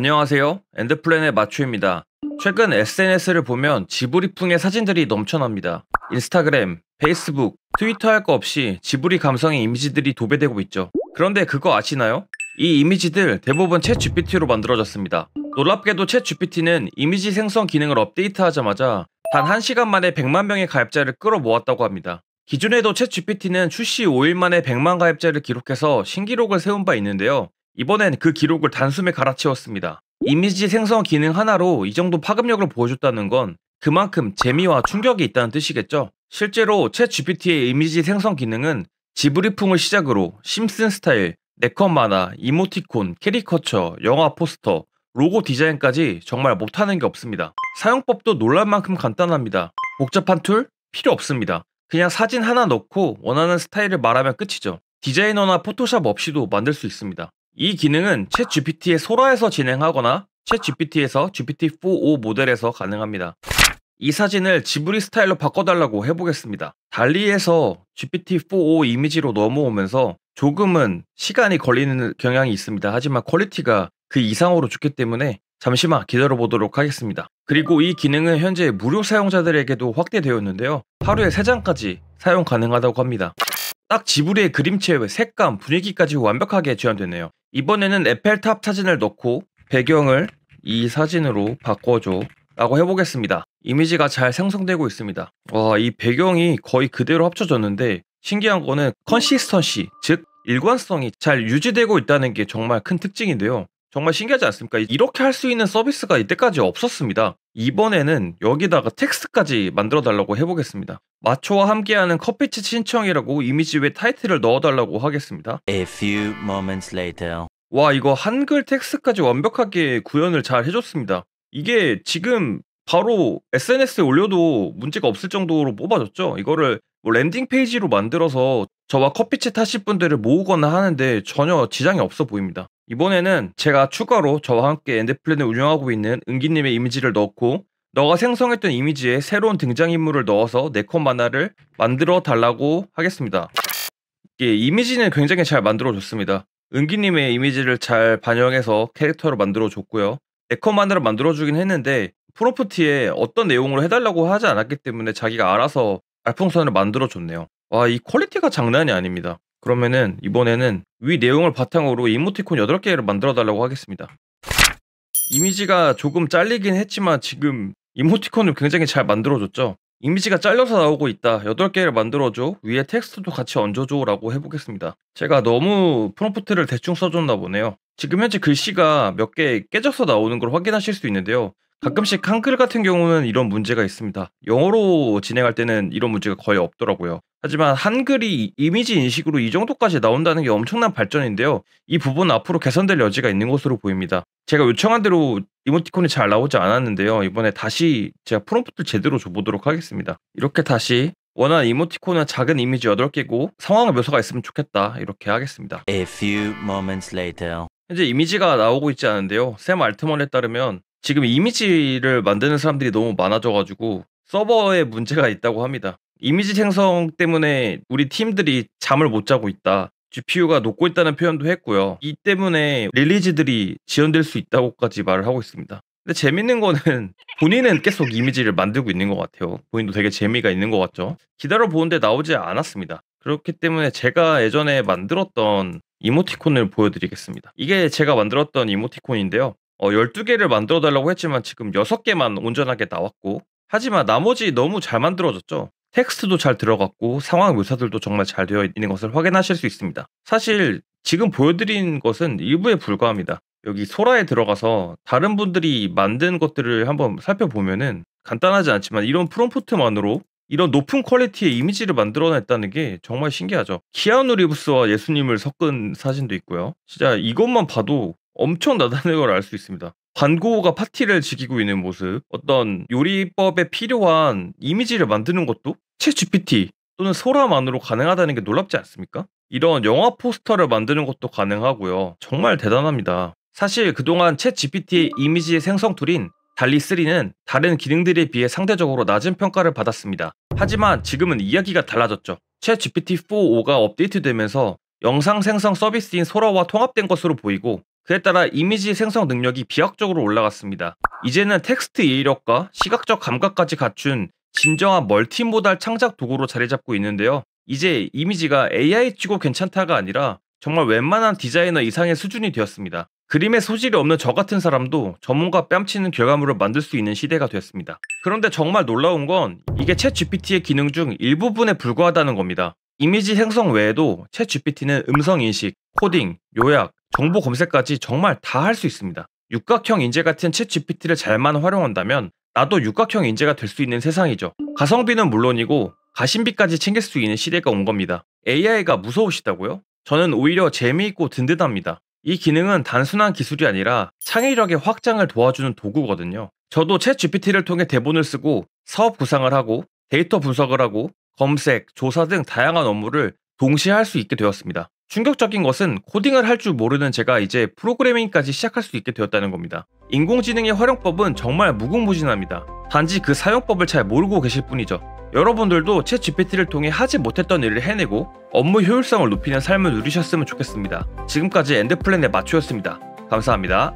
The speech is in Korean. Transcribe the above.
안녕하세요. 엔드플랜의 마추입니다. 최근 SNS를 보면 지브리풍의 사진들이 넘쳐납니다. 인스타그램, 페이스북, 트위터 할 거 없이 지브리 감성의 이미지들이 도배되고 있죠. 그런데 그거 아시나요? 이 이미지들 대부분 챗 GPT로 만들어졌습니다. 놀랍게도 챗 GPT는 이미지 생성 기능을 업데이트하자마자 단 1시간 만에 100만 명의 가입자를 끌어모았다고 합니다. 기존에도 챗 GPT는 출시 5일 만에 100만 가입자를 기록해서 신기록을 세운 바 있는데요. 이번엔 그 기록을 단숨에 갈아치웠습니다. 이미지 생성 기능 하나로 이 정도 파급력을 보여줬다는 건 그만큼 재미와 충격이 있다는 뜻이겠죠. 실제로 챗 GPT의 이미지 생성 기능은 지브리풍을 시작으로 심슨 스타일, 네컷 만화, 이모티콘, 캐리커처, 영화 포스터, 로고 디자인까지 정말 못하는 게 없습니다. 사용법도 놀랄 만큼 간단합니다. 복잡한 툴? 필요 없습니다. 그냥 사진 하나 넣고 원하는 스타일을 말하면 끝이죠. 디자이너나 포토샵 없이도 만들 수 있습니다. 이 기능은 챗 GPT의 소라에서 진행하거나 챗 GPT에서 GPT-4o 모델에서 가능합니다. 이 사진을 지브리 스타일로 바꿔달라고 해보겠습니다. 달리에서 GPT-4o 이미지로 넘어오면서 조금은 시간이 걸리는 경향이 있습니다. 하지만 퀄리티가 그 이상으로 좋기 때문에 잠시만 기다려보도록 하겠습니다. 그리고 이 기능은 현재 무료 사용자들에게도 확대되었는데요. 하루에 3장까지 사용 가능하다고 합니다. 딱 지브리의 그림체의 색감, 분위기까지 완벽하게 재현되네요. 이번에는 에펠탑 사진을 넣고 배경을 이 사진으로 바꿔줘 라고 해보겠습니다. 이미지가 잘 생성되고 있습니다. 와, 이 배경이 거의 그대로 합쳐졌는데 신기한 거는 컨시스턴시, 즉 일관성이 잘 유지되고 있다는 게 정말 큰 특징인데요. 정말 신기하지 않습니까? 이렇게 할 수 있는 서비스가 이때까지 없었습니다. 이번에는 여기다가 텍스트까지 만들어 달라고 해보겠습니다. 마초와 함께하는 커피챗 신청이라고 이미지 외 타이틀을 넣어달라고 하겠습니다. A few moments later. 와, 이거 한글 텍스트까지 완벽하게 구현을 잘 해줬습니다. 이게 지금 바로 SNS에 올려도 문제가 없을 정도로 뽑아졌죠. 이거를 뭐 랜딩 페이지로 만들어서 저와 커피챗 하실 분들을 모으거나 하는데 전혀 지장이 없어 보입니다. 이번에는 제가 추가로 저와 함께 엔드플랜을 운영하고 있는 은기님의 이미지를 넣고 너가 생성했던 이미지에 새로운 등장인물을 넣어서 네컷 만화를 만들어 달라고 하겠습니다. 예, 이미지는 굉장히 잘 만들어줬습니다. 은기님의 이미지를 잘 반영해서 캐릭터를 만들어줬고요. 네컷 만화를 만들어주긴 했는데 프롬프트에 어떤 내용으로 해달라고 하지 않았기 때문에 자기가 알아서 알풍선을 만들어줬네요. 와, 이 퀄리티가 장난이 아닙니다. 그러면은 이번에는 위 내용을 바탕으로 이모티콘 8개를 만들어 달라고 하겠습니다. 이미지가 조금 잘리긴 했지만 지금 이모티콘을 굉장히 잘 만들어줬죠. 이미지가 잘려서 나오고 있다. 8개를 만들어줘. 위에 텍스트도 같이 얹어줘 라고 해보겠습니다. 제가 너무 프롬프트를 대충 써줬나 보네요. 지금 현재 글씨가 몇 개 깨져서 나오는 걸 확인하실 수 있는데요. 가끔씩 한글 같은 경우는 이런 문제가 있습니다. 영어로 진행할 때는 이런 문제가 거의 없더라고요. 하지만 한글이 이미지 인식으로 이 정도까지 나온다는 게 엄청난 발전인데요. 이 부분은 앞으로 개선될 여지가 있는 것으로 보입니다. 제가 요청한 대로 이모티콘이 잘 나오지 않았는데요. 이번에 다시 제가 프롬프트를 제대로 줘보도록 하겠습니다. 이렇게 다시 원하는 이모티콘은 작은 이미지 8개고 상황 묘사가 있으면 좋겠다. 이렇게 하겠습니다. A few moments later. 현재 이미지가 나오고 있지 않은데요. 샘 알트먼에 따르면 지금 이미지를 만드는 사람들이 너무 많아져가지고 서버에 문제가 있다고 합니다. 이미지 생성 때문에 우리 팀들이 잠을 못 자고 있다. GPU가 녹고 있다는 표현도 했고요. 이 때문에 릴리즈들이 지연될 수 있다고까지 말을 하고 있습니다. 근데 재밌는 거는 본인은 계속 이미지를 만들고 있는 것 같아요. 본인도 되게 재미가 있는 것 같죠. 기다려보는데 나오지 않았습니다. 그렇기 때문에 제가 예전에 만들었던 이모티콘을 보여드리겠습니다. 이게 제가 만들었던 이모티콘인데요. 12개를 만들어 달라고 했지만 지금 6개만 온전하게 나왔고, 하지만 나머지 너무 잘 만들어졌죠. 텍스트도 잘 들어갔고 상황 묘사들도 정말 잘 되어 있는 것을 확인하실 수 있습니다. 사실 지금 보여드린 것은 일부에 불과합니다. 여기 소라에 들어가서 다른 분들이 만든 것들을 한번 살펴보면은 간단하지 않지만 이런 프롬프트만으로 이런 높은 퀄리티의 이미지를 만들어냈다는 게 정말 신기하죠. 키아누 리브스와 예수님을 섞은 사진도 있고요. 진짜 이것만 봐도 엄청나다는 걸 알 수 있습니다. 반고흐가 파티를 즐기고 있는 모습, 어떤 요리법에 필요한 이미지를 만드는 것도 챗 GPT 또는 소라만으로 가능하다는 게 놀랍지 않습니까? 이런 영화 포스터를 만드는 것도 가능하고요. 정말 대단합니다. 사실 그동안 챗 GPT의 이미지 생성 툴인 달리3는 다른 기능들에 비해 상대적으로 낮은 평가를 받았습니다. 하지만 지금은 이야기가 달라졌죠. 챗 GPT-4o가 업데이트되면서 영상 생성 서비스인 소라와 통합된 것으로 보이고 그에 따라 이미지 생성 능력이 비약적으로 올라갔습니다. 이제는 텍스트 이해력과 시각적 감각까지 갖춘 진정한 멀티모달 창작 도구로 자리 잡고 있는데요. 이제 이미지가 AI 치고 괜찮다가 아니라 정말 웬만한 디자이너 이상의 수준이 되었습니다. 그림에 소질이 없는 저 같은 사람도 전문가 뺨치는 결과물을 만들 수 있는 시대가 되었습니다. 그런데 정말 놀라운 건 이게 챗 GPT의 기능 중 일부분에 불과하다는 겁니다. 이미지 생성 외에도 챗 GPT는 음성 인식, 코딩, 요약, 정보 검색까지 정말 다 할 수 있습니다. 육각형 인재 같은 챗 GPT를 잘만 활용한다면 나도 육각형 인재가 될 수 있는 세상이죠. 가성비는 물론이고 가심비까지 챙길 수 있는 시대가 온 겁니다. AI가 무서우시다고요? 저는 오히려 재미있고 든든합니다. 이 기능은 단순한 기술이 아니라 창의력의 확장을 도와주는 도구거든요. 저도 챗 GPT를 통해 대본을 쓰고 사업 구상을 하고 데이터 분석을 하고 검색, 조사 등 다양한 업무를 동시에 할 수 있게 되었습니다. 충격적인 것은 코딩을 할 줄 모르는 제가 이제 프로그래밍까지 시작할 수 있게 되었다는 겁니다. 인공지능의 활용법은 정말 무궁무진합니다. 단지 그 사용법을 잘 모르고 계실 뿐이죠. 여러분들도 챗 GPT를 통해 하지 못했던 일을 해내고 업무 효율성을 높이는 삶을 누리셨으면 좋겠습니다. 지금까지 엔드플랜의 마초였습니다. 감사합니다.